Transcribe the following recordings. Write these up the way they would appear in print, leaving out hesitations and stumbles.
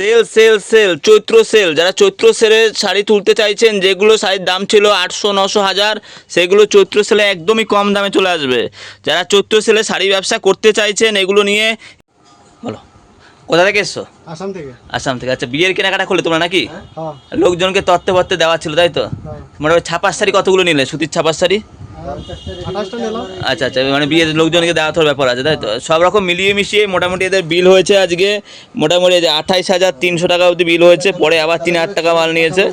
Sell sell sell চৈত্র sell, যারা চৈত্র সেলের শাড়ি তুলতে চাইছেন, যেগুলো শাড়ির দাম ছিল 800, 900, 1000, সেগুলো চৈত্র সেলে একদমই কম দামে চলে আসবে। যারা চৈত্র সেলে শাড়ি ব্যবসা করতে চাইছেন এগুলো নিয়ে, বলো কোথা থেকে এসছো? আসাম থেকে। আসাম থেকে। আচ্ছা, বিয়ের কেনাকাটা করলে তোমরা নাকি? হ্যাঁ। লোকজনকে তত্ত্বে পত্তে দেওয়া ছিল তাই তো? মানে ওই ছাপার শাড়ি কতগুলো নিলে, সুতির ছাপার শাড়ি? 28টা নিলাম। আচ্ছা আচ্ছা, মানে বিয়ের লোকজনকে দেওয়া তোর ব্যাপার আছে তাই তো? সব রকম মিলিয়ে মিশিয়ে মোটামুটি এদের বিল হয়েছে আজকে মোটামুটি 28,300 টাকা অবধি বিল হয়েছে। পরে আবার 3,000 টাকা মাল নিয়েছে।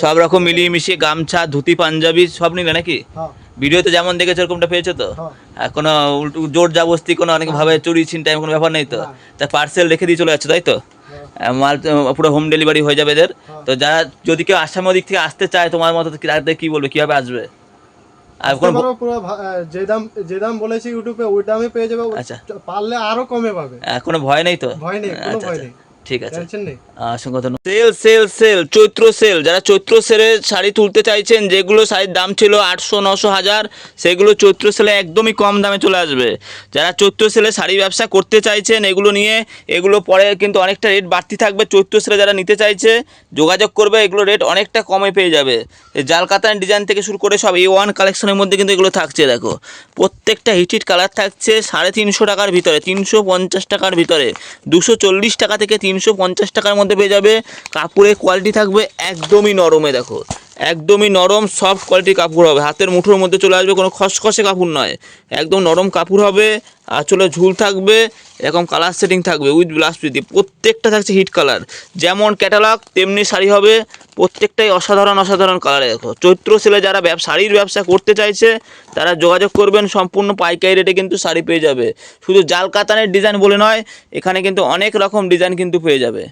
সব রকম মিলিয়ে মিশিয়ে গামছা, ধুতি, পাঞ্জাবি সব নিলে নাকি? হ্যাঁ। ভিডিওতে যেমন দেখেছো এরকমটা পেয়েছো তো? হ্যাঁ। আর কোনো উল্টো জোর জাবস্তি কোনো অনেক ভাবে চুরি ছিনতাই কোনো ব্যাপার নেই তো? তা পার্সেল রেখে দিয়ে চলে যাচ্ছে তাই তো? মাল পুরো হোম ডেলিভারি হয়ে যাবে এদের। তো যারা যদি কেউ আসামের দিক থেকে আসতে চায় তোমার মতো, তাদের কি বলবে, কিভাবে আসবে? আর আসতে পারো, পুরো যে দাম বলেছি ইউটিউবে ওই দামে পেয়ে যাবে। আচ্ছা, পারলে আরো কমে পাবে। কোনো ভয় নেই তো? ভয় নেই, কোনো আচ্ছা ভয় আচ্ছা, নেই, ঠিক আছে। টেনশন নেই। অসংখ্য ধন্যবাদ। সেল সেল সেল চৈত্র সেল, যারা চৈত্র সেলের শাড়ি তুলতে চাইছেন, যেগুলো শাড়ির দাম ছিল 800, 900, 1000, সেগুলো চৈত্র সেলে একদমই কম দামে চলে আসবে। যারা চৈত্র সেলে শাড়ি ব্যবসা করতে চাইছেন এগুলো নিয়ে, এগুলো পরে কিন্তু অনেকটা রেট বাড়তি থাকবে। চৈত্র সেলে যারা নিতে চাইছে যোগাযোগ করবে, এগুলো রেট অনেকটা কমে পেয়ে যাবে। এই জাল কাতান ডিজাইন থেকে শুরু করে সব A1 কালেকশনের মধ্যে কিন্তু এগুলো থাকছে। দেখো প্রত্যেকটা হিট হিট কালার থাকছে 350 টাকার ভিতরে, 350 টাকার ভিতরে, 240 টাকা থেকে 350 টাকার মধ্যে পেয়ে যাবে। কাপড়ের কোয়ালিটি থাকবে একদমই নরমে, দেখো একদমই নরম সফট কোয়ালিটির কাপড় হবে, হাতের মুঠোর মধ্যে চলে আসবে, কোনো খসখসে কাপড় নয়, একদম নরম কাপড় হবে। আঁচলে ঝুল থাকবে, এরকম কালার সেটিং থাকবে উইথ ব্লাউজ পিস। প্রত্যেকটা থাকছে হিট কালার, যেমন ক্যাটালগ তেমনি শাড়ি হবে, প্রত্যেকটাই অসাধারণ অসাধারণ কালারে। দেখো চৈত্র সেলে যারা শাড়ির ব্যবসা করতে চাইছে তারা যোগাযোগ করবেন, সম্পূর্ণ পাইকারি রেটে কিন্তু শাড়ি পেয়ে যাবে। শুধু জাল কাতানের ডিজাইন বলে নয়, এখানে কিন্তু অনেক রকম ডিজাইন কিন্তু পেয়ে যাবে।